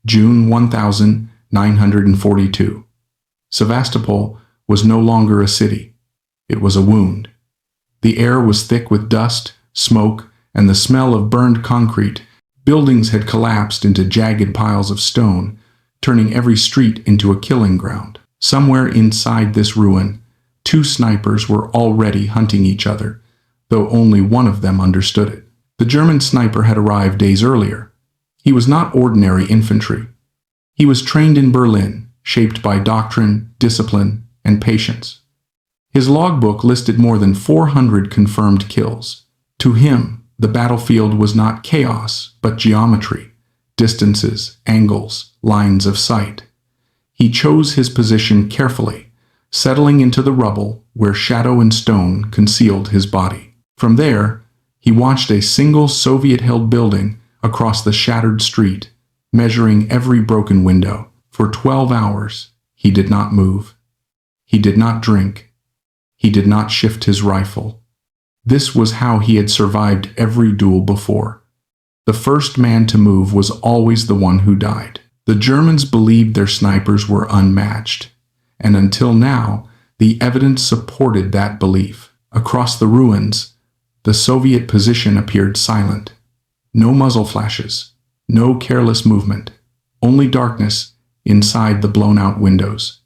June 1942. Sevastopol was no longer a city. It was a wound. The air was thick with dust, smoke, and the smell of burned concrete. Buildings had collapsed into jagged piles of stone, turning every street into a killing ground. Somewhere inside this ruin, two snipers were already hunting each other, though only one of them understood it. The German sniper had arrived days earlier. He was not ordinary infantry. He was trained in Berlin, shaped by doctrine, discipline, and patience. His logbook listed more than 400 confirmed kills. To him, the battlefield was not chaos, but geometry, distances, angles, lines of sight. He chose his position carefully, settling into the rubble where shadow and stone concealed his body. From there, he watched a single Soviet-held building across the shattered street, measuring every broken window. For 12 hours, he did not move. He did not drink. He did not shift his rifle. This was how he had survived every duel before. The first man to move was always the one who died. The Germans believed their snipers were unmatched, and until now, the evidence supported that belief. Across the ruins, the Soviet position appeared silent. No muzzle flashes, no careless movement, only darkness inside the blown-out windows.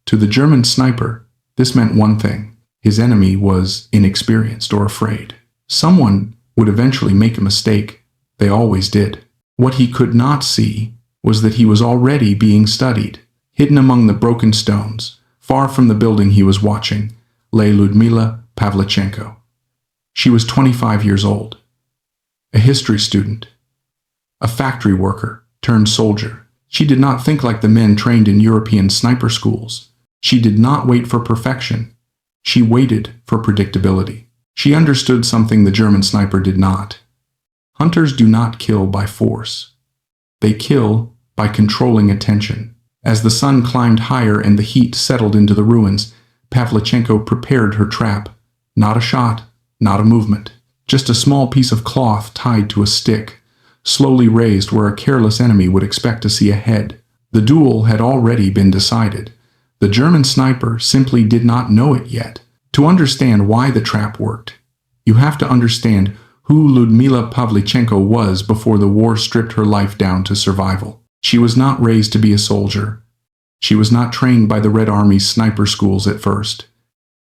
To the German sniper, this meant one thing. His enemy was inexperienced or afraid. Someone would eventually make a mistake. They always did. What he could not see was that he was already being studied. Hidden among the broken stones, far from the building he was watching, lay Lyudmila Pavlichenko. She was 25 years old, a history student, a factory worker turned soldier. She did not think like the men trained in European sniper schools. She did not wait for perfection. She waited for predictability. She understood something the German sniper did not. Hunters do not kill by force. They kill by controlling attention. As the sun climbed higher and the heat settled into the ruins, Pavlichenko prepared her trap. Not a shot, not a movement. Just a small piece of cloth tied to a stick, slowly raised where a careless enemy would expect to see a head. The duel had already been decided. The German sniper simply did not know it yet. To understand why the trap worked, you have to understand who Lyudmila Pavlichenko was before the war stripped her life down to survival. She was not raised to be a soldier. She was not trained by the Red Army's sniper schools at first.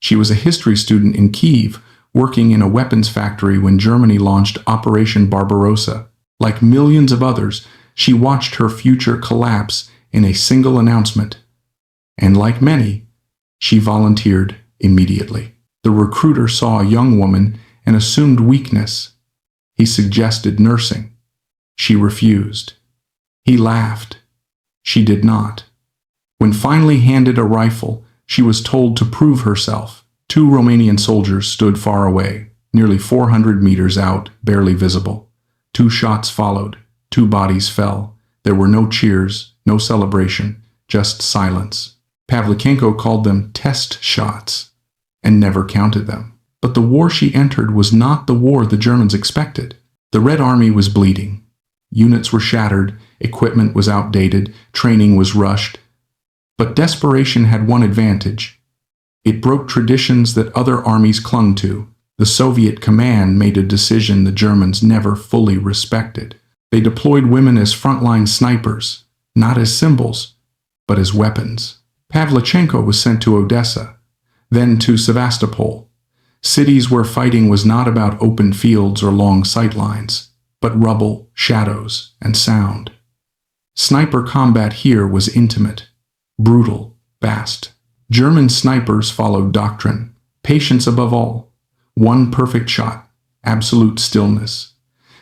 She was a history student in Kyiv, working in a weapons factory when Germany launched Operation Barbarossa. Like millions of others, she watched her future collapse in a single announcement. And like many, she volunteered immediately. The recruiter saw a young woman and assumed weakness. He suggested nursing. She refused. He laughed. She did not. When finally handed a rifle, she was told to prove herself. Two Romanian soldiers stood far away, nearly 400 meters out, barely visible. 2 shots followed. 2 bodies fell. There were no cheers, no celebration, just silence. Pavlichenko called them test shots and never counted them. But the war she entered was not the war the Germans expected. The Red Army was bleeding. Units were shattered, equipment was outdated, training was rushed. But desperation had one advantage. It broke traditions that other armies clung to. The Soviet command made a decision the Germans never fully respected. They deployed women as frontline snipers, not as symbols, but as weapons. Pavlichenko was sent to Odessa, then to Sevastopol, cities where fighting was not about open fields or long sight lines, but rubble, shadows, and sound. Sniper combat here was intimate, brutal, fast. German snipers followed doctrine, patience above all, one perfect shot, absolute stillness.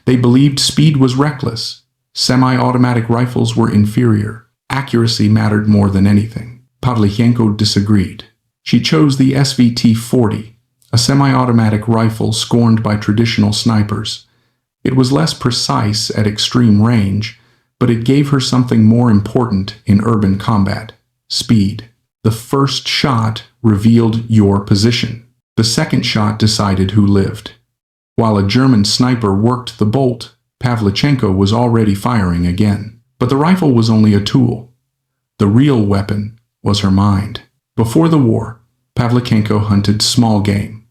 They believed speed was reckless, semi-automatic rifles were inferior, accuracy mattered more than anything. Pavlichenko disagreed. She chose the SVT-40, a semi-automatic rifle scorned by traditional snipers. It was less precise at extreme range, but it gave her something more important in urban combat: speed. The first shot revealed your position. The second shot decided who lived. While a German sniper worked the bolt, Pavlichenko was already firing again. But the rifle was only a tool. The real weapon was her mind. Before the war, Pavlichenko hunted small game.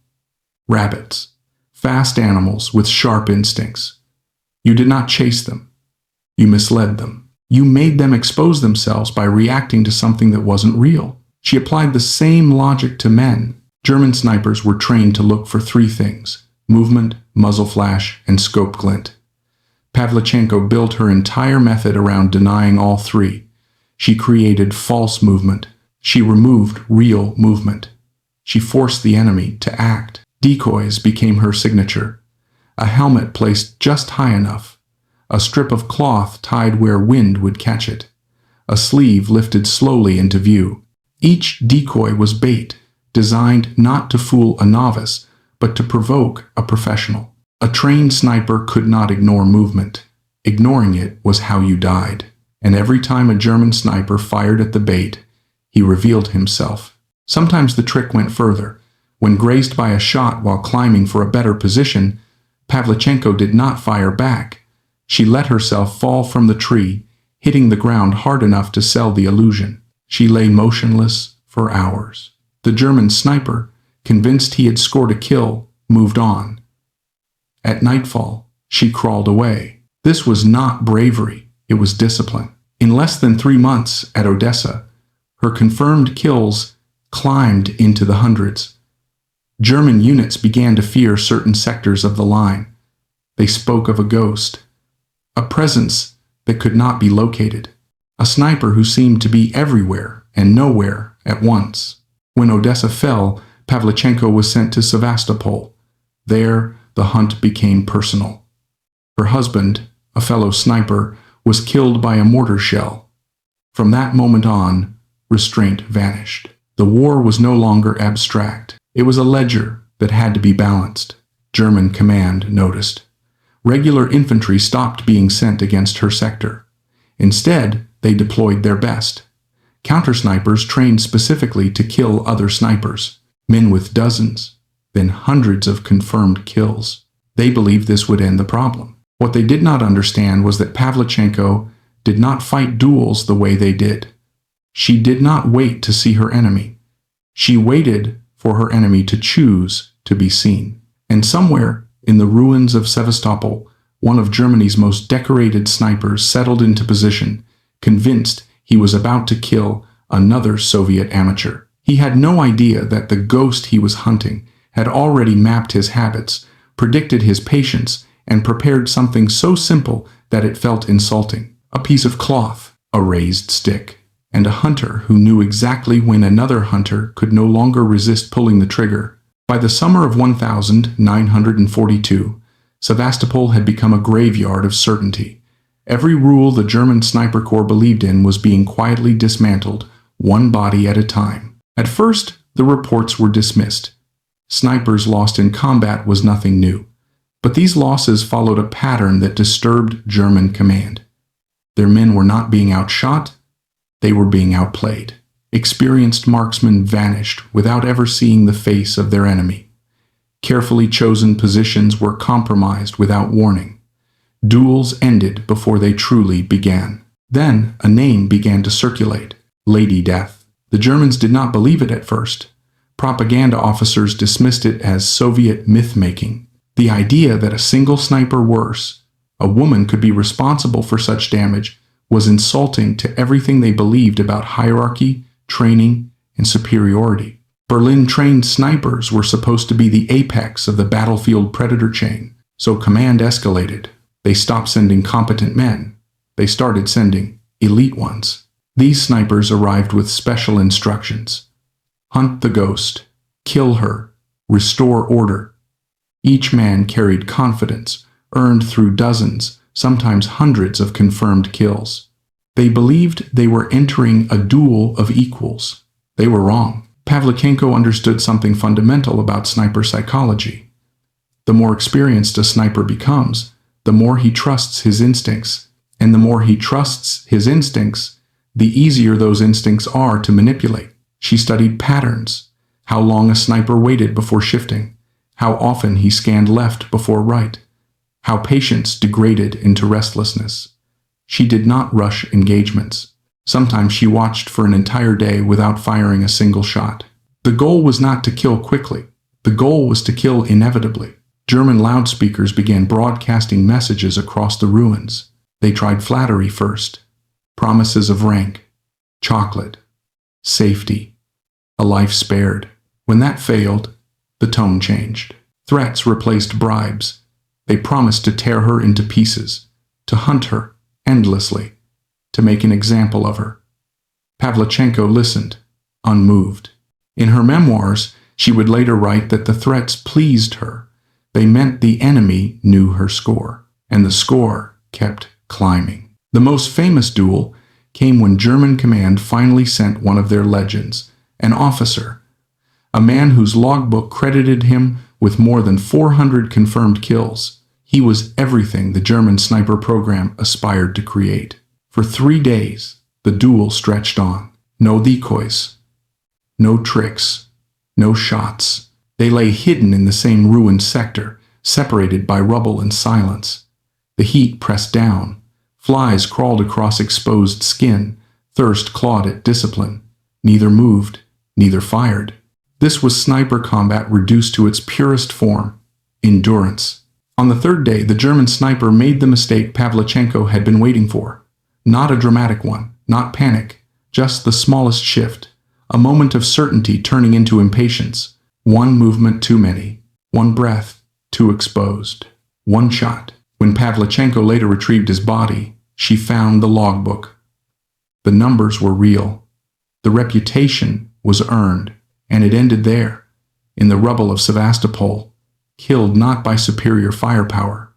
Rabbits. Fast animals with sharp instincts. You did not chase them. You misled them. You made them expose themselves by reacting to something that wasn't real. She applied the same logic to men. German snipers were trained to look for three things: movement, muzzle flash, and scope glint. Pavlichenko built her entire method around denying all three. She created false movement. She removed real movement. She forced the enemy to act. Decoys became her signature. A helmet placed just high enough. A strip of cloth tied where wind would catch it. A sleeve lifted slowly into view. Each decoy was bait, designed not to fool a novice, but to provoke a professional. A trained sniper could not ignore movement. Ignoring it was how you died. And every time a German sniper fired at the bait, he revealed himself. Sometimes the trick went further. When grazed by a shot while climbing for a better position, Pavlichenko did not fire back. She let herself fall from the tree, hitting the ground hard enough to sell the illusion. She lay motionless for hours. The German sniper, convinced he had scored a kill, moved on. At nightfall, she crawled away. This was not bravery, it was discipline. In less than 3 months at Odessa, her confirmed kills climbed into the hundreds. German units began to fear certain sectors of the line. They spoke of a ghost, a presence that could not be located, a sniper who seemed to be everywhere and nowhere at once. When Odessa fell, Pavlichenko was sent to Sevastopol. There, the hunt became personal. Her husband, a fellow sniper, was killed by a mortar shell. From that moment on, restraint vanished. The war was no longer abstract. It was a ledger that had to be balanced. German command noticed. Regular infantry stopped being sent against her sector. Instead, they deployed their best. Counter-snipers trained specifically to kill other snipers, men with dozens, then hundreds of confirmed kills. They believed this would end the problem. What they did not understand was that Pavlichenko did not fight duels the way they did. She did not wait to see her enemy. She waited for her enemy to choose to be seen. And somewhere in the ruins of Sevastopol, one of Germany's most decorated snipers settled into position, convinced he was about to kill another Soviet amateur. He had no idea that the ghost he was hunting had already mapped his habits, predicted his patience, and prepared something so simple that it felt insulting. A piece of cloth, a raised stick, and a hunter who knew exactly when another hunter could no longer resist pulling the trigger. By the summer of 1942, Sevastopol had become a graveyard of certainty. Every rule the German sniper corps believed in was being quietly dismantled, one body at a time. At first, the reports were dismissed. Snipers lost in combat was nothing new. But these losses followed a pattern that disturbed German command. Their men were not being outshot, they were being outplayed. Experienced marksmen vanished without ever seeing the face of their enemy. Carefully chosen positions were compromised without warning. Duels ended before they truly began. Then a name began to circulate: Lady Death. The Germans did not believe it at first. Propaganda officers dismissed it as Soviet myth-making. The idea that a single sniper, worse, a woman, could be responsible for such damage was insulting to everything they believed about hierarchy, training, and superiority. Berlin-trained snipers were supposed to be the apex of the battlefield predator chain, so command escalated. They stopped sending competent men. They started sending elite ones. These snipers arrived with special instructions: hunt the ghost, kill her, restore order. Each man carried confidence, earned through dozens, sometimes hundreds of confirmed kills. They believed they were entering a duel of equals. They were wrong. Pavlichenko understood something fundamental about sniper psychology. The more experienced a sniper becomes, the more he trusts his instincts. And the more he trusts his instincts, the easier those instincts are to manipulate. She studied patterns: how long a sniper waited before shifting, how often he scanned left before right, how patience degraded into restlessness. She did not rush engagements. Sometimes she watched for an entire day without firing a single shot. The goal was not to kill quickly. The goal was to kill inevitably. German loudspeakers began broadcasting messages across the ruins. They tried flattery first. Promises of rank, chocolate, safety, a life spared. When that failed, the tone changed. Threats replaced bribes. They promised to tear her into pieces, to hunt her endlessly, to make an example of her. Pavlichenko listened, unmoved. In her memoirs, she would later write that the threats pleased her. They meant the enemy knew her score, and the score kept climbing. The most famous duel came when German command finally sent one of their legends, an officer, a man whose logbook credited him with more than 400 confirmed kills. He was everything the German sniper program aspired to create. For 3 days, the duel stretched on. No decoys, no tricks, no shots. They lay hidden in the same ruined sector, separated by rubble and silence. The heat pressed down. Flies crawled across exposed skin. Thirst clawed at discipline. Neither moved, neither fired. This was sniper combat reduced to its purest form, endurance. On the third day, the German sniper made the mistake Pavlichenko had been waiting for. Not a dramatic one, not panic, just the smallest shift, a moment of certainty turning into impatience. One movement too many, one breath too exposed, one shot. When Pavlichenko later retrieved his body, she found the logbook. The numbers were real. The reputation was earned, and it ended there, in the rubble of Sevastopol, killed not by superior firepower,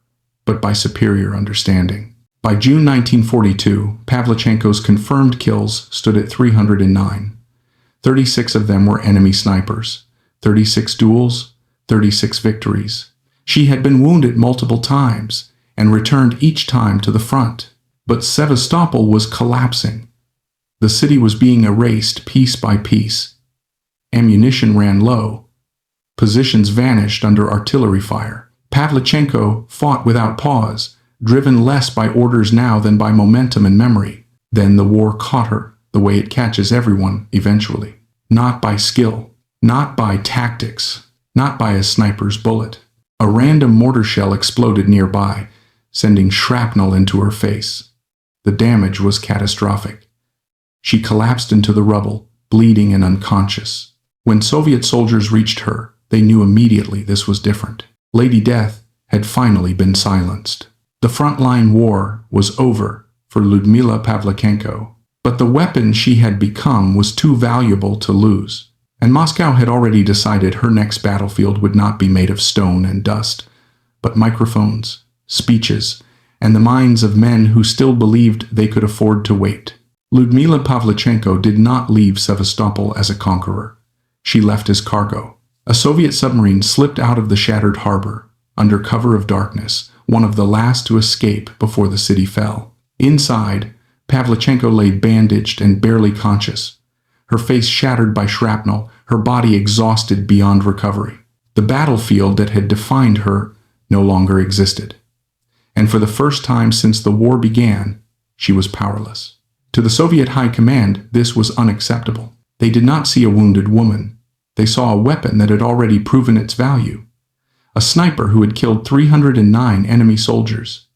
but by superior understanding. By June 1942, Pavlichenko's confirmed kills stood at 309. 36 of them were enemy snipers. 36 duels, 36 victories. She had been wounded multiple times and returned each time to the front. But Sevastopol was collapsing. The city was being erased piece by piece. Ammunition ran low. Positions vanished under artillery fire. Pavlichenko fought without pause, driven less by orders now than by momentum and memory. Then the war caught her, the way it catches everyone eventually. Not by skill, not by tactics, not by a sniper's bullet. A random mortar shell exploded nearby, sending shrapnel into her face. The damage was catastrophic. She collapsed into the rubble, bleeding and unconscious. When Soviet soldiers reached her, they knew immediately this was different. Lady Death had finally been silenced. The frontline war was over for Lyudmila Pavlichenko, but the weapon she had become was too valuable to lose. And Moscow had already decided her next battlefield would not be made of stone and dust, but microphones, speeches, and the minds of men who still believed they could afford to wait. Lyudmila Pavlichenko did not leave Sevastopol as a conqueror. She left as cargo. A Soviet submarine slipped out of the shattered harbor, under cover of darkness, one of the last to escape before the city fell. Inside, Pavlichenko lay bandaged and barely conscious, her face shattered by shrapnel, her body exhausted beyond recovery. The battlefield that had defined her no longer existed. And for the first time since the war began, she was powerless. To the Soviet High Command, this was unacceptable. They did not see a wounded woman. They saw a weapon that had already proven its value. A sniper who had killed 309 enemy soldiers.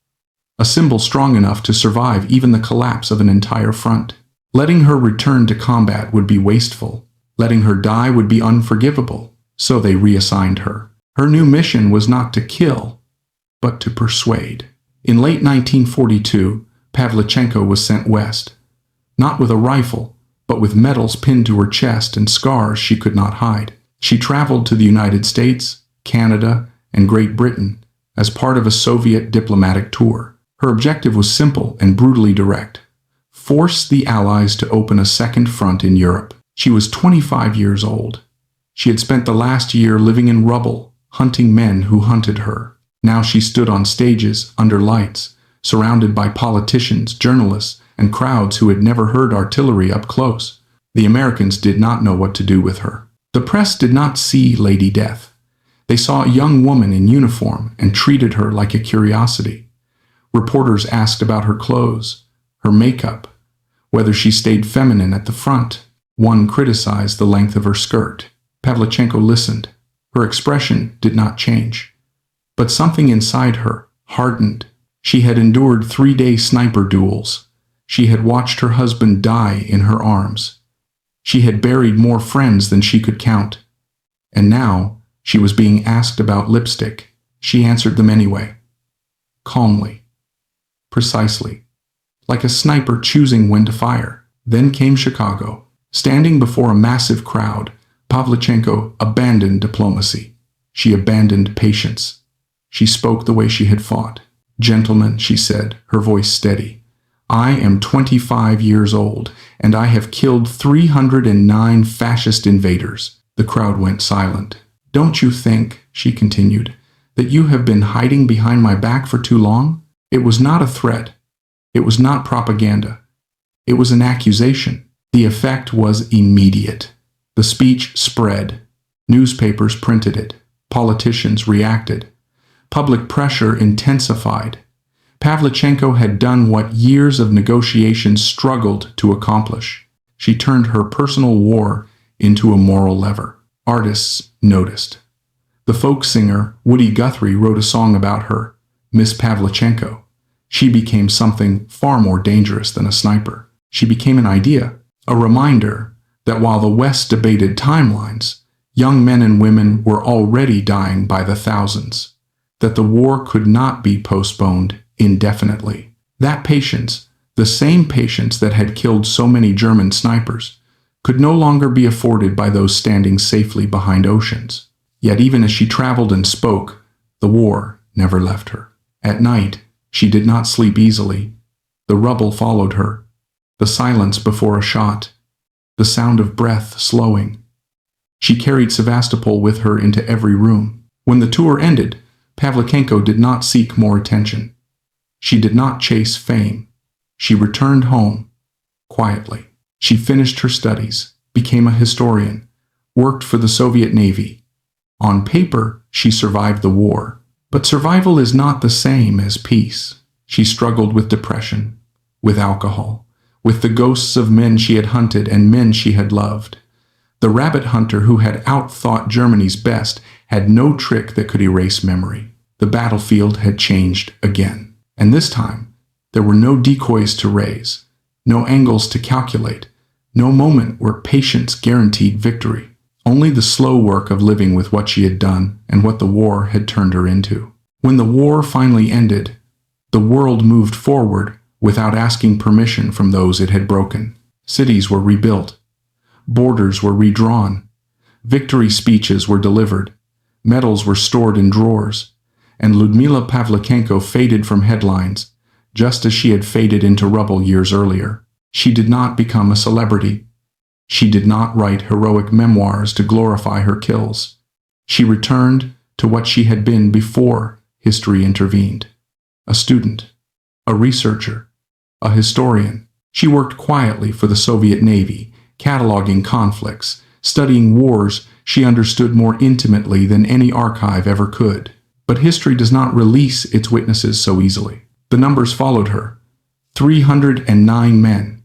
A symbol strong enough to survive even the collapse of an entire front. Letting her return to combat would be wasteful. Letting her die would be unforgivable. So they reassigned her. Her new mission was not to kill, but to persuade. In late 1942, Pavlichenko was sent west. Not with a rifle, but with medals pinned to her chest and scars she could not hide. She traveled to the United States, Canada, and Great Britain as part of a Soviet diplomatic tour. Her objective was simple and brutally direct: force the Allies to open a second front in Europe. She was 25 years old. She had spent the last year living in rubble, hunting men who hunted her. Now she stood on stages, under lights, surrounded by politicians, journalists, and crowds who had never heard artillery up close. The Americans did not know what to do with her. The press did not see Lady Death. They saw a young woman in uniform and treated her like a curiosity. Reporters asked about her clothes, her makeup, whether she stayed feminine at the front. One criticized the length of her skirt. Pavlichenko listened. Her expression did not change. But something inside her hardened. She had endured 3-day sniper duels. She had watched her husband die in her arms. She had buried more friends than she could count. And now she was being asked about lipstick. She answered them anyway. Calmly. Precisely. Like a sniper choosing when to fire. Then came Chicago. Standing before a massive crowd, Pavlichenko abandoned diplomacy. She abandoned patience. She spoke the way she had fought. "Gentlemen," she said, her voice steady, "I am 25 years old, and I have killed 309 fascist invaders." The crowd went silent. "Don't you think," she continued, "that you have been hiding behind my back for too long?" It was not a threat. It was not propaganda. It was an accusation. The effect was immediate. The speech spread. Newspapers printed it. Politicians reacted. Public pressure intensified. Pavlichenko had done what years of negotiations struggled to accomplish. She turned her personal war into a moral lever. Artists noticed. The folk singer Woody Guthrie wrote a song about her, Miss Pavlichenko. She became something far more dangerous than a sniper. She became an idea, a reminder that while the West debated timelines, young men and women were already dying by the thousands, that the war could not be postponed indefinitely. That patience, the same patience that had killed so many German snipers, could no longer be afforded by those standing safely behind oceans. Yet even as she traveled and spoke, the war never left her. At night, she did not sleep easily. The rubble followed her, the silence before a shot, the sound of breath slowing. She carried Sevastopol with her into every room. When the tour ended, Pavlichenko did not seek more attention. She did not chase fame. She returned home, quietly. She finished her studies, became a historian, worked for the Soviet Navy. On paper, she survived the war. But survival is not the same as peace. She struggled with depression, with alcohol, with the ghosts of men she had hunted and men she had loved. The rabbit hunter who had outthought Germany's best had no trick that could erase memory. The battlefield had changed again. And this time, there were no decoys to raise, no angles to calculate, no moment where patience guaranteed victory. Only the slow work of living with what she had done and what the war had turned her into. When the war finally ended, the world moved forward without asking permission from those it had broken. Cities were rebuilt. Borders were redrawn. Victory speeches were delivered. Medals were stored in drawers. And Lyudmila Pavlichenko faded from headlines, just as she had faded into rubble years earlier. She did not become a celebrity. She did not write heroic memoirs to glorify her kills. She returned to what she had been before history intervened. A student, a researcher, a historian. She worked quietly for the Soviet Navy, cataloging conflicts, studying wars she understood more intimately than any archive ever could. But history does not release its witnesses so easily. The numbers followed her. 309 men,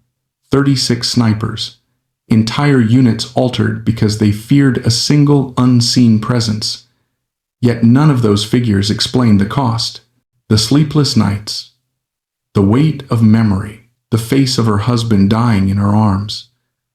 36 snipers, entire units altered because they feared a single unseen presence. Yet none of those figures explained the cost. The sleepless nights, the weight of memory, the face of her husband dying in her arms,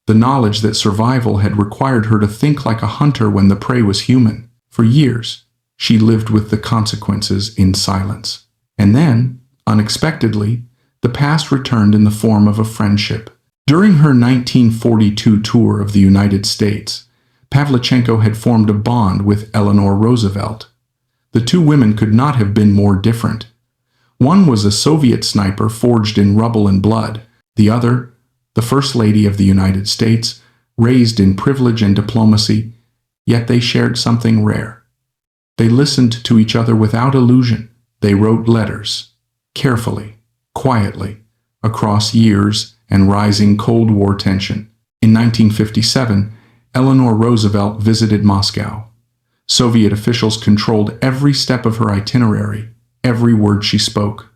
the knowledge that survival had required her to think like a hunter when the prey was human. For years, she lived with the consequences in silence. And then, unexpectedly, the past returned in the form of a friendship. During her 1942 tour of the United States, Pavlichenko had formed a bond with Eleanor Roosevelt. The two women could not have been more different. One was a Soviet sniper forged in rubble and blood. The other, the First Lady of the United States, raised in privilege and diplomacy, yet they shared something rare. They listened to each other without illusion. They wrote letters, carefully, quietly, across years and rising Cold War tension. In 1957, Eleanor Roosevelt visited Moscow. Soviet officials controlled every step of her itinerary, every word she spoke.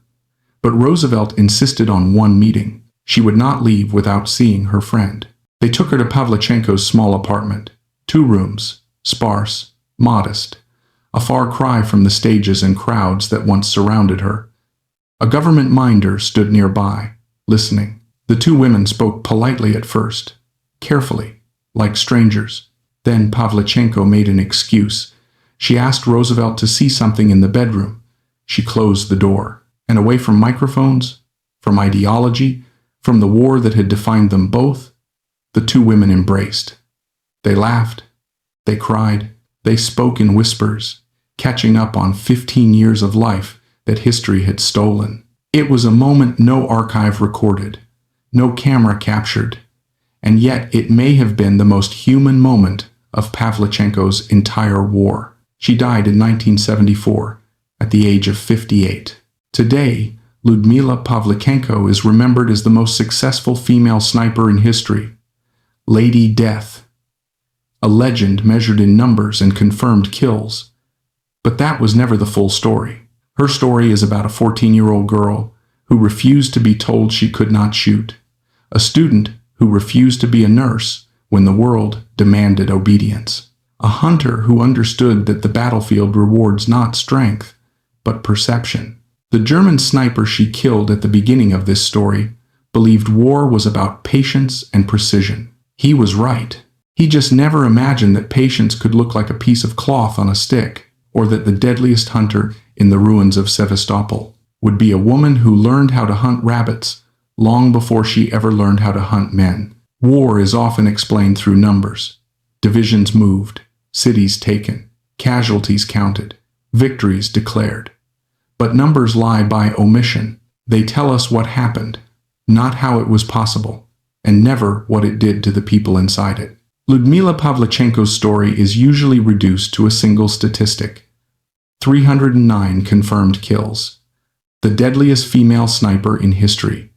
But Roosevelt insisted on one meeting. She would not leave without seeing her friend. They took her to Pavlichenko's small apartment. 2 rooms, sparse, modest, a far cry from the stages and crowds that once surrounded her. A government minder stood nearby, listening. The 2 women spoke politely at first, carefully, like strangers. Then Pavlichenko made an excuse. She asked Roosevelt to see something in the bedroom. She closed the door, and away from microphones, from ideology, from the war that had defined them both, the 2 women embraced. They laughed, they cried, they spoke in whispers, catching up on 15 years of life that history had stolen. It was a moment no archive recorded, no camera captured, and yet it may have been the most human moment of Pavlichenko's entire war. She died in 1974, at the age of 58. Today, Lyudmila Pavlichenko is remembered as the most successful female sniper in history. Lady Death, a legend measured in numbers and confirmed kills. But that was never the full story. Her story is about a 14-year-old girl who refused to be told she could not shoot, a student who refused to be a nurse when the world demanded obedience, a hunter who understood that the battlefield rewards not strength, but perception. The German sniper she killed at the beginning of this story believed war was about patience and precision. He was right. He just never imagined that patience could look like a piece of cloth on a stick, or that the deadliest hunter in the ruins of Sevastopol would be a woman who learned how to hunt rabbits long before she ever learned how to hunt men. War is often explained through numbers. Divisions moved, cities taken, casualties counted, victories declared. But numbers lie by omission. They tell us what happened, not how it was possible, and never what it did to the people inside it. Lyudmila Pavlichenko's story is usually reduced to a single statistic: 309 confirmed kills, the deadliest female sniper in history,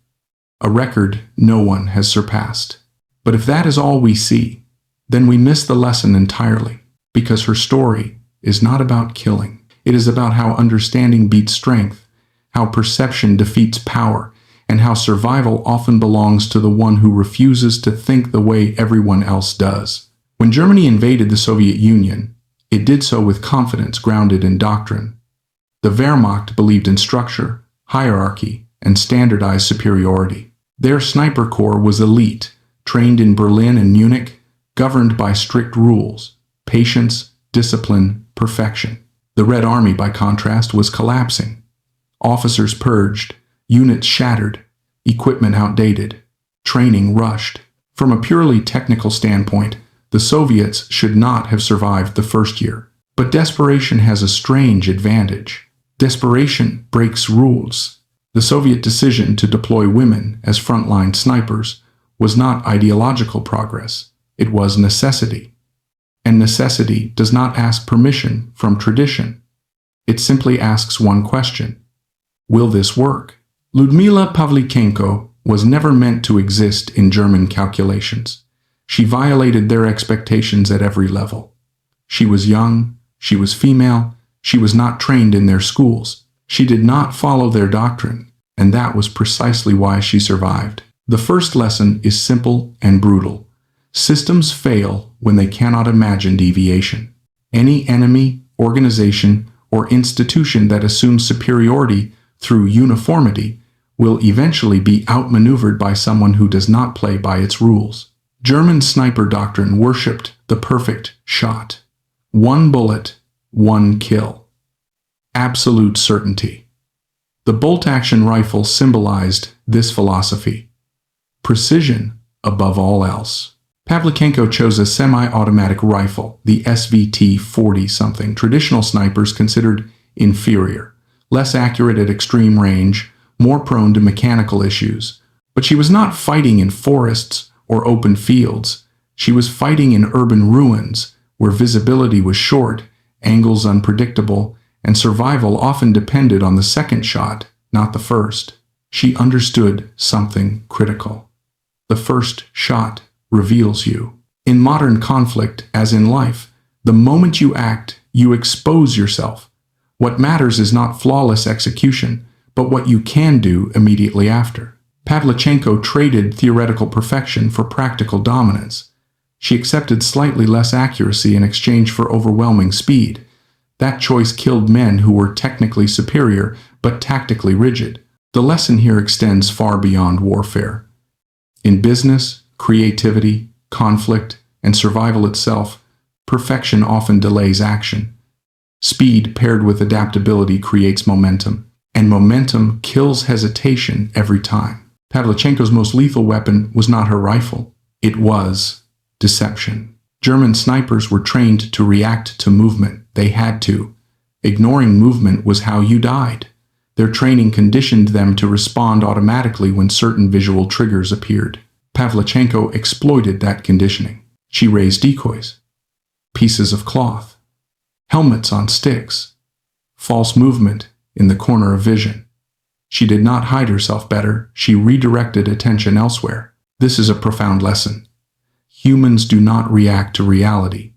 a record no one has surpassed. But if that is all we see, then we miss the lesson entirely, because her story is not about killing. It is about how understanding beats strength, how perception defeats power, and how survival often belongs to the one who refuses to think the way everyone else does. When Germany invaded the Soviet Union, it did so with confidence grounded in doctrine. The Wehrmacht believed in structure, hierarchy, and standardized superiority. Their sniper corps was elite, trained in Berlin and Munich, governed by strict rules, patience, discipline, perfection. The Red Army, by contrast, was collapsing. Officers purged, units shattered, equipment outdated, training rushed. From a purely technical standpoint, the Soviets should not have survived the first year. But desperation has a strange advantage. Desperation breaks rules. The Soviet decision to deploy women as frontline snipers was not ideological progress. It was necessity. And necessity does not ask permission from tradition. It simply asks one question: will this work? Lyudmila Pavlichenko was never meant to exist in German calculations. She violated their expectations at every level. She was young, she was female, she was not trained in their schools. She did not follow their doctrine, and that was precisely why she survived. The first lesson is simple and brutal. Systems fail when they cannot imagine deviation. Any enemy, organization, or institution that assumes superiority through uniformity will eventually be outmaneuvered by someone who does not play by its rules. German sniper doctrine worshipped the perfect shot. One bullet, one kill. Absolute certainty. The bolt-action rifle symbolized this philosophy. Precision above all else. Pavlichenko chose a semi-automatic rifle, the SVT 40-something. Traditional snipers considered inferior, less accurate at extreme range, more prone to mechanical issues. But she was not fighting in forests or open fields. She was fighting in urban ruins, where visibility was short, angles unpredictable, and survival often depended on the second shot, not the first. She understood something critical. The first shot reveals you. In modern conflict, as in life, the moment you act, you expose yourself. What matters is not flawless execution, but what you can do immediately after. Pavlichenko traded theoretical perfection for practical dominance. She accepted slightly less accuracy in exchange for overwhelming speed. That choice killed men who were technically superior but tactically rigid. The lesson here extends far beyond warfare. In business, creativity, conflict, and survival itself, perfection often delays action. Speed paired with adaptability creates momentum, and momentum kills hesitation every time. Pavlichenko's most lethal weapon was not her rifle. It was deception. German snipers were trained to react to movement. They had to. Ignoring movement was how you died. Their training conditioned them to respond automatically when certain visual triggers appeared. Pavlichenko exploited that conditioning. She raised decoys, pieces of cloth, helmets on sticks, false movement in the corner of vision. She did not hide herself better, she redirected attention elsewhere. This is a profound lesson. Humans do not react to reality.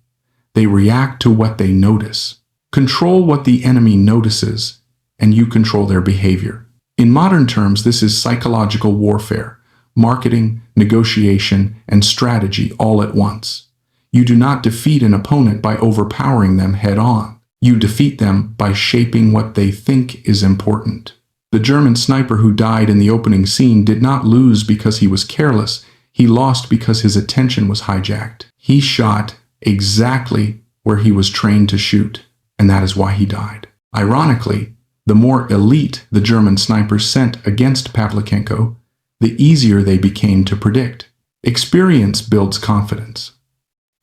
They react to what they notice. Control what the enemy notices, and you control their behavior. In modern terms, this is psychological warfare, marketing, negotiation, and strategy all at once. You do not defeat an opponent by overpowering them head-on. You defeat them by shaping what they think is important. The German sniper who died in the opening scene did not lose because he was careless. He lost because his attention was hijacked. He shot exactly where he was trained to shoot, and that is why he died. Ironically, the more elite the German snipers sent against Pavlichenko, the easier they became to predict. Experience builds confidence.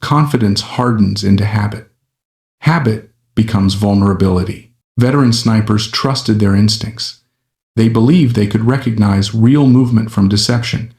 Confidence hardens into habit. Habit becomes vulnerability. Veteran snipers trusted their instincts. They believed they could recognize real movement from deception.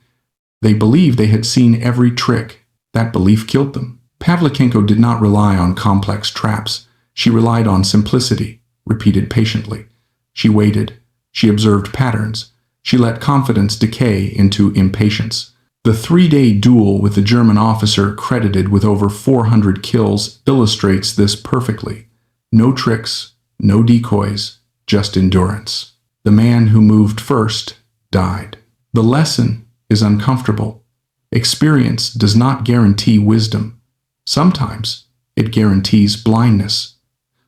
They believed they had seen every trick. That belief killed them. Pavlichenko did not rely on complex traps. She relied on simplicity, repeated patiently. She waited. She observed patterns. She let confidence decay into impatience. The 3-day duel with the German officer credited with over 400 kills illustrates this perfectly. No tricks, no decoys, just endurance. The man who moved first died. The lesson is uncomfortable. Experience does not guarantee wisdom. Sometimes it guarantees blindness.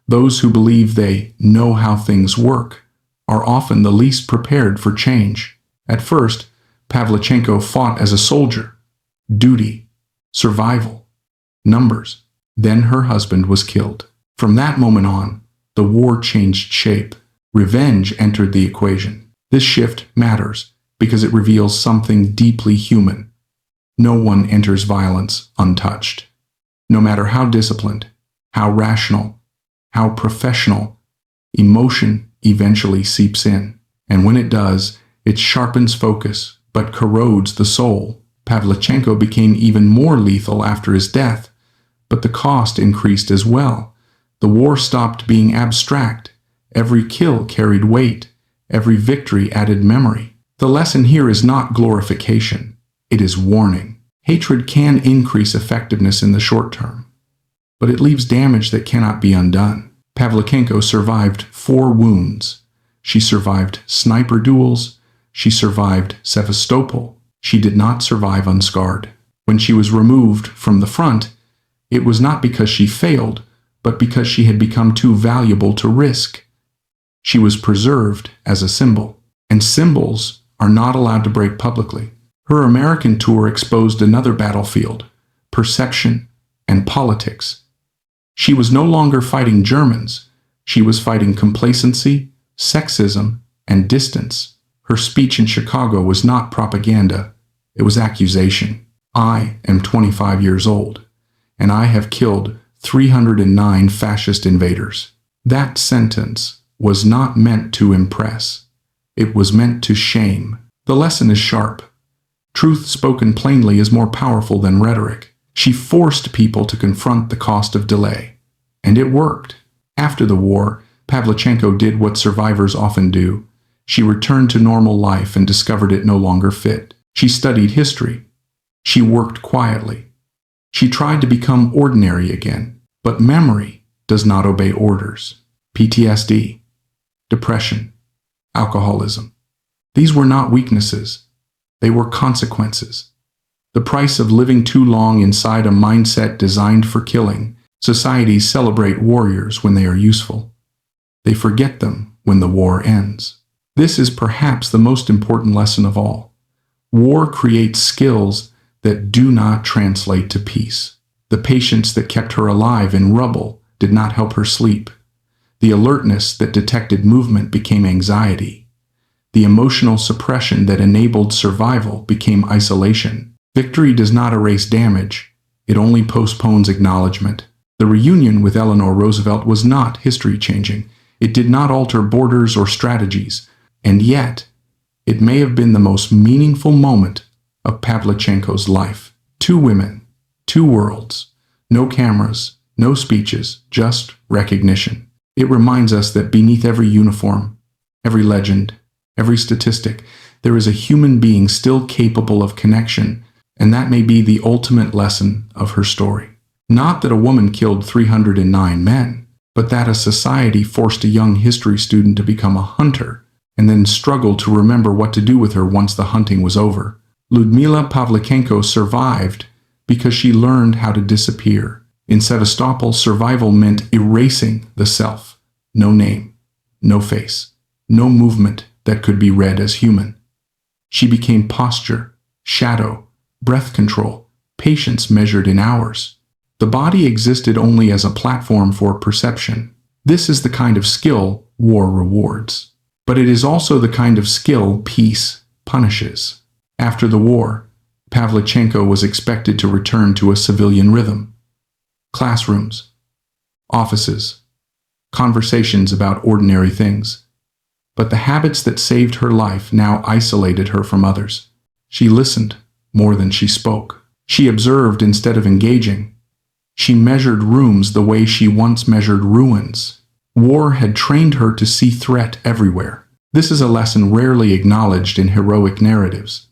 Those who believe they know how things work are often the least prepared for change. At first, Pavlichenko fought as a soldier. Duty, survival, numbers. Then her husband was killed. From that moment on, the war changed shape. Revenge entered the equation. This shift matters because it reveals something deeply human. No one enters violence untouched. No matter how disciplined, how rational, how professional, emotion eventually seeps in. And when it does, it sharpens focus, but corrodes the soul. Pavlichenko became even more lethal after his death, but the cost increased as well. The war stopped being abstract. Every kill carried weight. Every victory added memory. The lesson here is not glorification. It is warning. Hatred can increase effectiveness in the short term, but it leaves damage that cannot be undone. Pavlichenko survived 4 wounds. She survived sniper duels. She survived Sevastopol. She did not survive unscarred. When she was removed from the front, it was not because she failed, but because she had become too valuable to risk. She was preserved as a symbol, and symbols are not allowed to break publicly. Her American tour exposed another battlefield, perception and politics. She was no longer fighting Germans. She was fighting complacency, sexism, and distance. Her speech in Chicago was not propaganda. It was accusation. I am 25 years old, and I have killed 309 fascist invaders. That sentence was not meant to impress. It was meant to shame. The lesson is sharp. Truth spoken plainly is more powerful than rhetoric. She forced people to confront the cost of delay. And it worked. After the war, Pavlichenko did what survivors often do. She returned to normal life and discovered it no longer fit. She studied history. She worked quietly. She tried to become ordinary again. But memory does not obey orders. PTSD, depression, alcoholism. These were not weaknesses. They were consequences. The price of living too long inside a mindset designed for killing. Societies celebrate warriors when they are useful. They forget them when the war ends. This is perhaps the most important lesson of all. War creates skills that do not translate to peace. The patience that kept her alive in rubble did not help her sleep. The alertness that detected movement became anxiety. The emotional suppression that enabled survival became isolation. Victory does not erase damage. It only postpones acknowledgement. The reunion with Eleanor Roosevelt was not history-changing. It did not alter borders or strategies. And yet, it may have been the most meaningful moment of Pavlichenko's life. 2 women, 2 worlds, no cameras, no speeches, just recognition. It reminds us that beneath every uniform, every legend, every statistic, there is a human being still capable of connection, and that may be the ultimate lesson of her story. Not that a woman killed 309 men, but that a society forced a young history student to become a hunter, and then struggled to remember what to do with her once the hunting was over. Lyudmila Pavlichenko survived because she learned how to disappear. In Sevastopol, survival meant erasing the self. No name, no face, no movement that could be read as human. She became posture, shadow, breath control, patience measured in hours. The body existed only as a platform for perception. This is the kind of skill war rewards. But it is also the kind of skill peace punishes. After the war, Pavlichenko was expected to return to a civilian rhythm. Classrooms, offices, conversations about ordinary things. But the habits that saved her life now isolated her from others. She listened more than she spoke. She observed instead of engaging. She measured rooms the way she once measured ruins. War had trained her to see threat everywhere. This is a lesson rarely acknowledged in heroic narratives.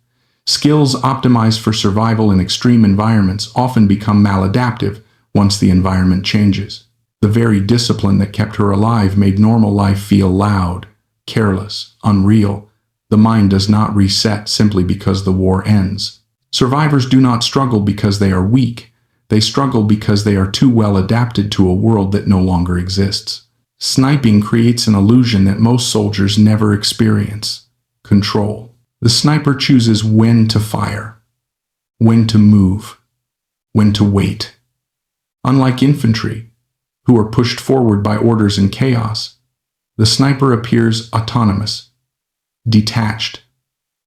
Skills optimized for survival in extreme environments often become maladaptive once the environment changes. The very discipline that kept her alive made normal life feel loud, careless, unreal. The mind does not reset simply because the war ends. Survivors do not struggle because they are weak. They struggle because they are too well adapted to a world that no longer exists. Sniping creates an illusion that most soldiers never experience: control. The sniper chooses when to fire, when to move, when to wait. Unlike infantry, who are pushed forward by orders in chaos, the sniper appears autonomous, detached,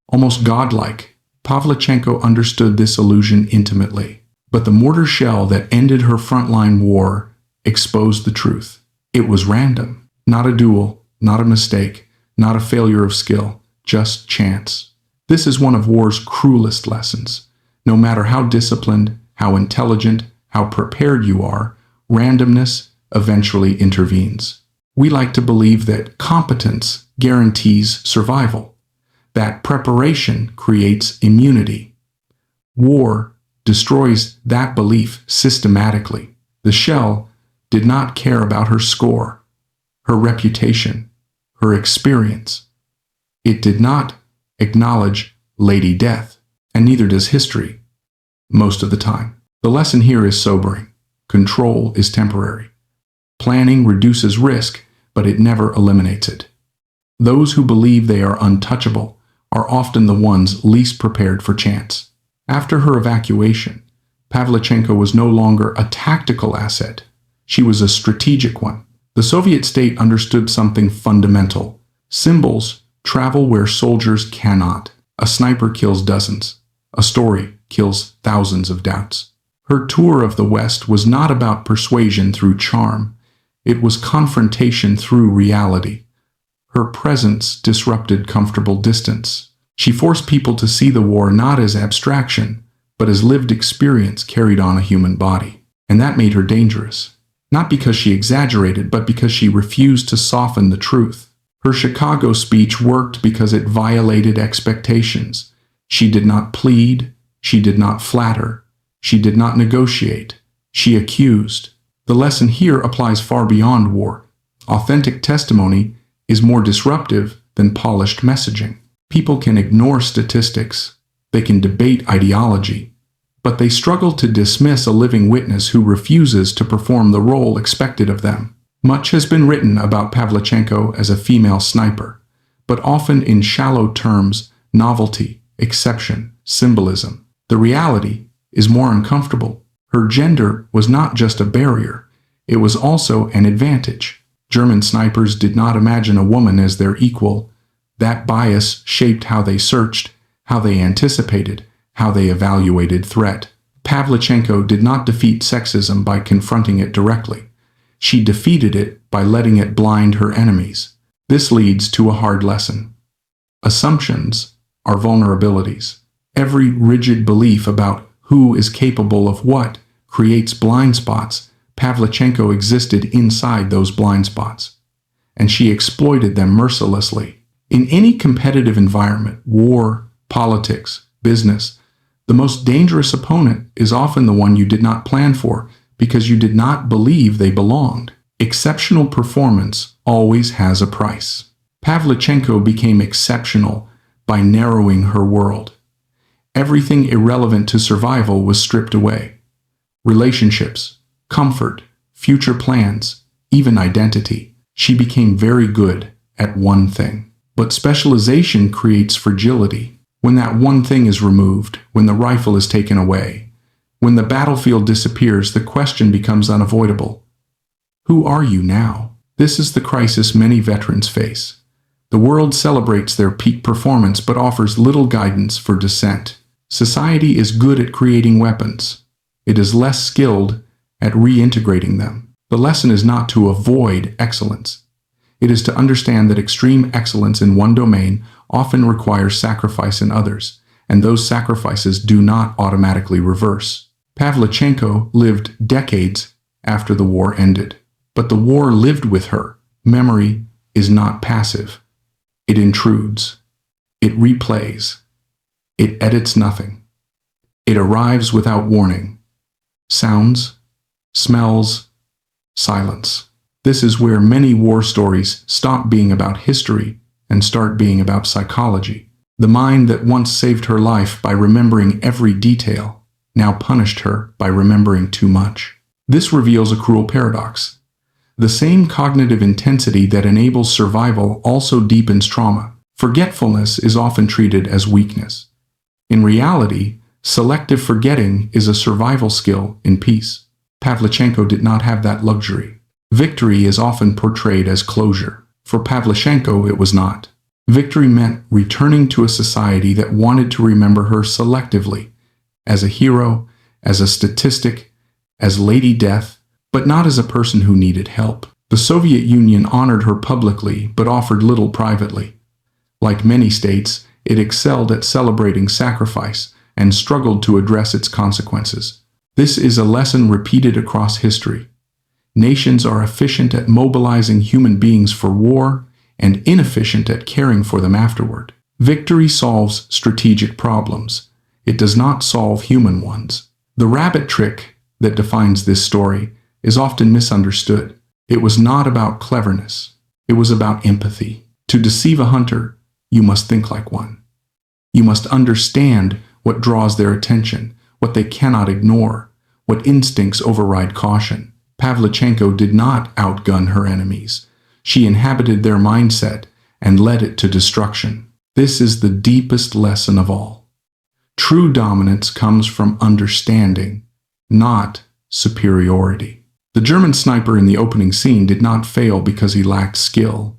almost godlike. Pavlichenko understood this illusion intimately. But the mortar shell that ended her frontline war exposed the truth. It was random, not a duel, not a mistake, not a failure of skill, just chance. This is one of war's cruelest lessons. No matter how disciplined, how intelligent, how prepared you are, randomness eventually intervenes. We like to believe that competence guarantees survival, that preparation creates immunity. War destroys that belief systematically. The shell did not care about her score, her reputation, her experience. It did not acknowledge Lady Death, and neither does history, most of the time. The lesson here is sobering. Control is temporary. Planning reduces risk, but it never eliminates it. Those who believe they are untouchable are often the ones least prepared for chance. After her evacuation, Pavlichenko was no longer a tactical asset. She was a strategic one. The Soviet state understood something fundamental. Symbols travel where soldiers cannot. A sniper kills dozens. A story kills thousands of doubts. Her tour of the West was not about persuasion through charm. It was confrontation through reality. Her presence disrupted comfortable distance. She forced people to see the war not as abstraction, but as lived experience carried on a human body. And that made her dangerous. Not because she exaggerated, but because she refused to soften the truth. Her Chicago speech worked because it violated expectations. She did not plead. She did not flatter. She did not negotiate. She accused. The lesson here applies far beyond war. Authentic testimony is more disruptive than polished messaging. People can ignore statistics, they can debate ideology, but they struggle to dismiss a living witness who refuses to perform the role expected of them. Much has been written about Pavlichenko as a female sniper, but often in shallow terms: novelty, exception, symbolism. The reality is more uncomfortable. Her gender was not just a barrier, it was also an advantage. German snipers did not imagine a woman as their equal. That bias shaped how they searched, how they anticipated, how they evaluated threat. Pavlichenko did not defeat sexism by confronting it directly. She defeated it by letting it blind her enemies. This leads to a hard lesson. Assumptions are vulnerabilities. Every rigid belief about who is capable of what creates blind spots. Pavlichenko existed inside those blind spots, and she exploited them mercilessly. In any competitive environment, war, politics, business, the most dangerous opponent is often the one you did not plan for because you did not believe they belonged. Exceptional performance always has a price. Pavlichenko became exceptional by narrowing her world. Everything irrelevant to survival was stripped away. Relationships, comfort, future plans, even identity. She became very good at one thing. But specialization creates fragility. When that one thing is removed, when the rifle is taken away, when the battlefield disappears, the question becomes unavoidable. Who are you now? This is the crisis many veterans face. The world celebrates their peak performance but offers little guidance for descent. Society is good at creating weapons. It is less skilled at reintegrating them. The lesson is not to avoid excellence. It is to understand that extreme excellence in one domain often requires sacrifice in others, and those sacrifices do not automatically reverse. Pavlichenko lived decades after the war ended, but the war lived with her. Memory is not passive. It intrudes. It replays. It edits nothing. It arrives without warning. Sounds, smells, silence. This is where many war stories stop being about history and start being about psychology. The mind that once saved her life by remembering every detail now punished her by remembering too much. This reveals a cruel paradox. The same cognitive intensity that enables survival also deepens trauma. Forgetfulness is often treated as weakness. In reality, selective forgetting is a survival skill in peace. Pavlichenko did not have that luxury. Victory is often portrayed as closure. For Pavlichenko, it was not. Victory meant returning to a society that wanted to remember her selectively, as a hero, as a statistic, as Lady Death, but not as a person who needed help. The Soviet Union honored her publicly but offered little privately. Like many states, it excelled at celebrating sacrifice and struggled to address its consequences. This is a lesson repeated across history. Nations are efficient at mobilizing human beings for war and inefficient at caring for them afterward. Victory solves strategic problems. It does not solve human ones. The rabbit trick that defines this story is often misunderstood. It was not about cleverness. It was about empathy. To deceive a hunter, you must think like one. You must understand what draws their attention, what they cannot ignore, what instincts override caution. Pavlichenko did not outgun her enemies. She inhabited their mindset and led it to destruction. This is the deepest lesson of all. True dominance comes from understanding, not superiority. The German sniper in the opening scene did not fail because he lacked skill.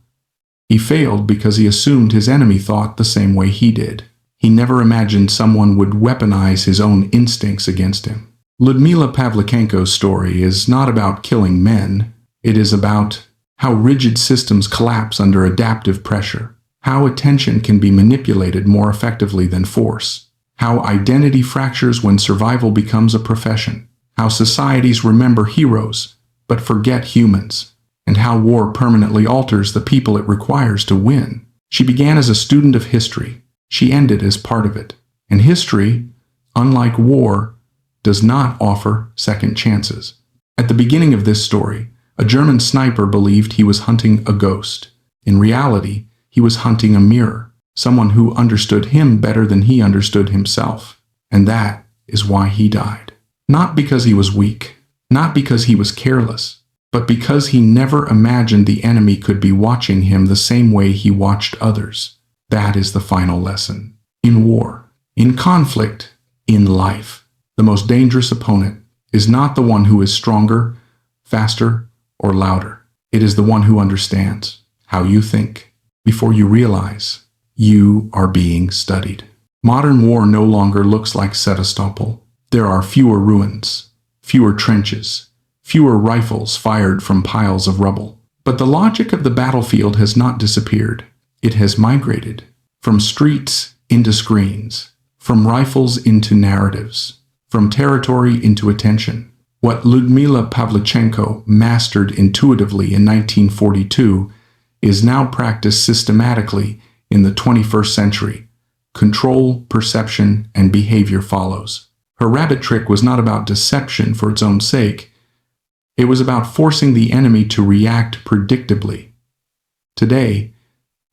He failed because he assumed his enemy thought the same way he did. He never imagined someone would weaponize his own instincts against him. Lyudmila Pavlichenko's story is not about killing men. It is about how rigid systems collapse under adaptive pressure, how attention can be manipulated more effectively than force, how identity fractures when survival becomes a profession, how societies remember heroes but forget humans, and how war permanently alters the people it requires to win. She began as a student of history. She ended as part of it. And history, unlike war, does not offer second chances. At the beginning of this story, a German sniper believed he was hunting a ghost. In reality, He was hunting a mirror, someone who understood him better than he understood himself. And that is why he died. Not because he was weak, not because he was careless, but because he never imagined the enemy could be watching him the same way he watched others. That is the final lesson. In war, in conflict, in life, the most dangerous opponent is not the one who is stronger, faster, or louder. It is the one who understands how you think before you realize you are being studied. Modern war no longer looks like Sevastopol. There are fewer ruins, fewer trenches, fewer rifles fired from piles of rubble. But the logic of the battlefield has not disappeared. It has migrated from streets into screens, from rifles into narratives, from territory into attention. What Lyudmila Pavlichenko mastered intuitively in 1942 is now practiced systematically in the 21st century. Control, perception, and behavior follows. Her rabbit trick was not about deception for its own sake. It was about forcing the enemy to react predictably. Today,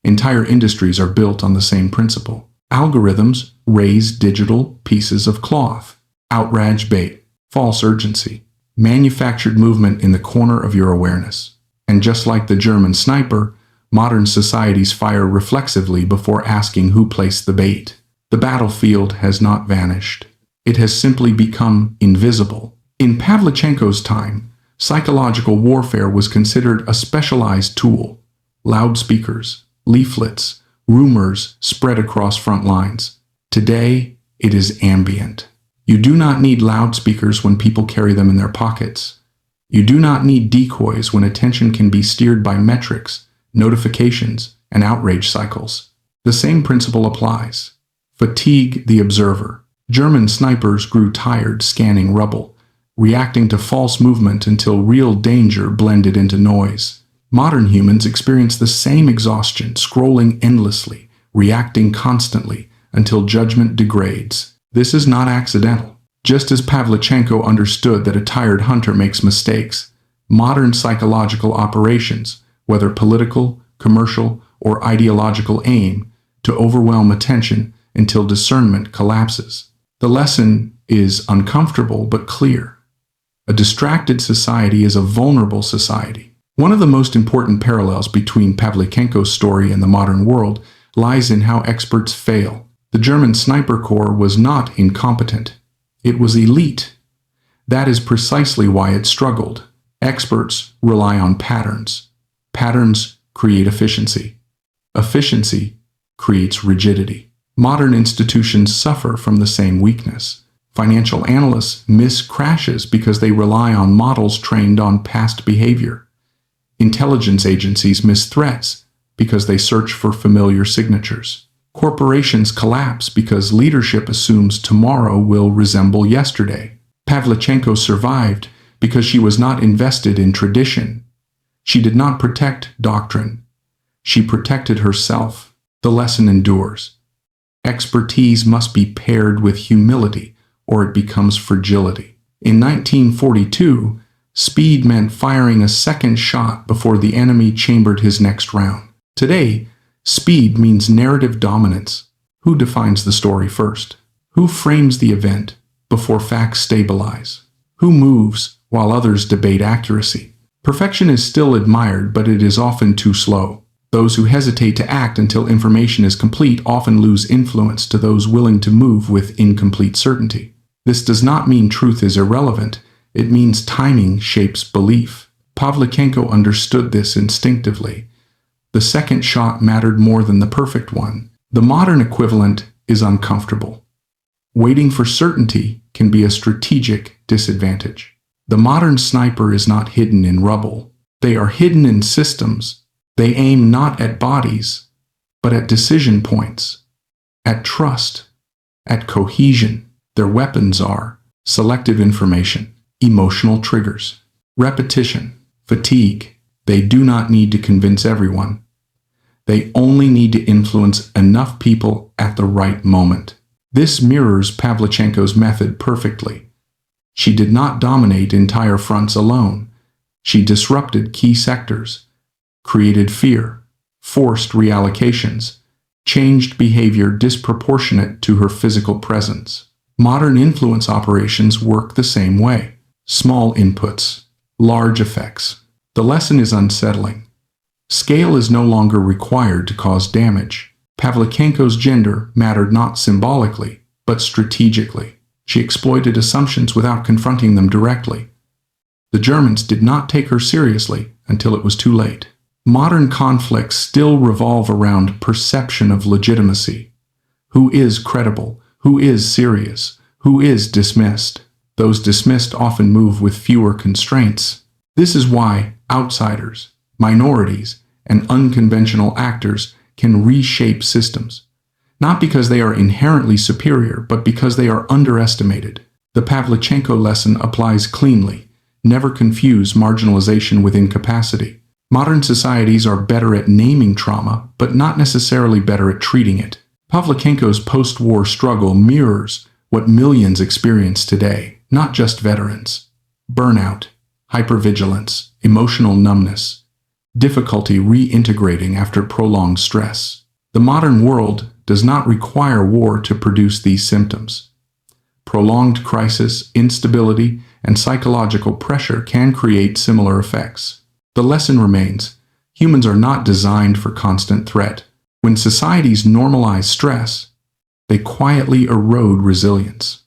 entire industries are built on the same principle. Algorithms raise digital pieces of cloth. Outrage bait, false urgency, manufactured movement in the corner of your awareness. And just like the German sniper, modern societies fire reflexively before asking who placed the bait. The battlefield has not vanished. It has simply become invisible. In Pavlichenko's time, psychological warfare was considered a specialized tool. Loudspeakers, leaflets, rumors spread across front lines. Today, it is ambient. You do not need loudspeakers when people carry them in their pockets. You do not need decoys when attention can be steered by metrics, notifications, and outrage cycles. The same principle applies. Fatigue the observer. German snipers grew tired scanning rubble, reacting to false movement until real danger blended into noise. Modern humans experience the same exhaustion, scrolling endlessly, reacting constantly, until judgment degrades. This is not accidental. Just as Pavlichenko understood that a tired hunter makes mistakes, modern psychological operations, whether political, commercial, or ideological, aim to overwhelm attention until discernment collapses. The lesson is uncomfortable but clear. A distracted society is a vulnerable society. One of the most important parallels between Pavlichenko's story and the modern world lies in how experts fail. The German sniper corps was not incompetent. It was elite. That is precisely why it struggled. Experts rely on patterns. Patterns create efficiency. Efficiency creates rigidity. Modern institutions suffer from the same weakness. Financial analysts miss crashes because they rely on models trained on past behavior. Intelligence agencies miss threats because they search for familiar signatures. Corporations collapse because leadership assumes tomorrow will resemble yesterday. Pavlichenko survived because she was not invested in tradition. She did not protect doctrine. She protected herself. The lesson endures. Expertise must be paired with humility, or it becomes fragility. In 1942, speed meant firing a second shot before the enemy chambered his next round. Today, speed means narrative dominance. Who defines the story first? Who frames the event before facts stabilize? Who moves while others debate accuracy? Perfection is still admired, but it is often too slow. Those who hesitate to act until information is complete often lose influence to those willing to move with incomplete certainty. This does not mean truth is irrelevant. It means timing shapes belief. Pavlichenko understood this instinctively. The second shot mattered more than the perfect one. The modern equivalent is uncomfortable. Waiting for certainty can be a strategic disadvantage. The modern sniper is not hidden in rubble. They are hidden in systems. They aim not at bodies, but at decision points, at trust, at cohesion. Their weapons are selective information, emotional triggers, repetition, fatigue. They do not need to convince everyone. They only need to influence enough people at the right moment. This mirrors Pavlichenko's method perfectly. She did not dominate entire fronts alone. She disrupted key sectors, created fear, forced reallocations, changed behavior disproportionate to her physical presence. Modern influence operations work the same way. Small inputs, large effects. The lesson is unsettling. Scale is no longer required to cause damage. Pavlichenko's gender mattered not symbolically, but strategically. She exploited assumptions without confronting them directly. The Germans did not take her seriously until it was too late. Modern conflicts still revolve around perception of legitimacy. Who is credible? Who is serious? Who is dismissed? Those dismissed often move with fewer constraints. This is why outsiders, minorities, and unconventional actors can reshape systems. Not because they are inherently superior, but because they are underestimated. The Pavlichenko lesson applies cleanly. Never confuse marginalization with incapacity. Modern societies are better at naming trauma, but not necessarily better at treating it. Pavlichenko's post-war struggle mirrors what millions experience today, not just veterans. Burnout, hypervigilance, emotional numbness, difficulty reintegrating after prolonged stress. The modern world does not require war to produce these symptoms. Prolonged crisis, instability, and psychological pressure can create similar effects. The lesson remains: humans are not designed for constant threat. When societies normalize stress, they quietly erode resilience.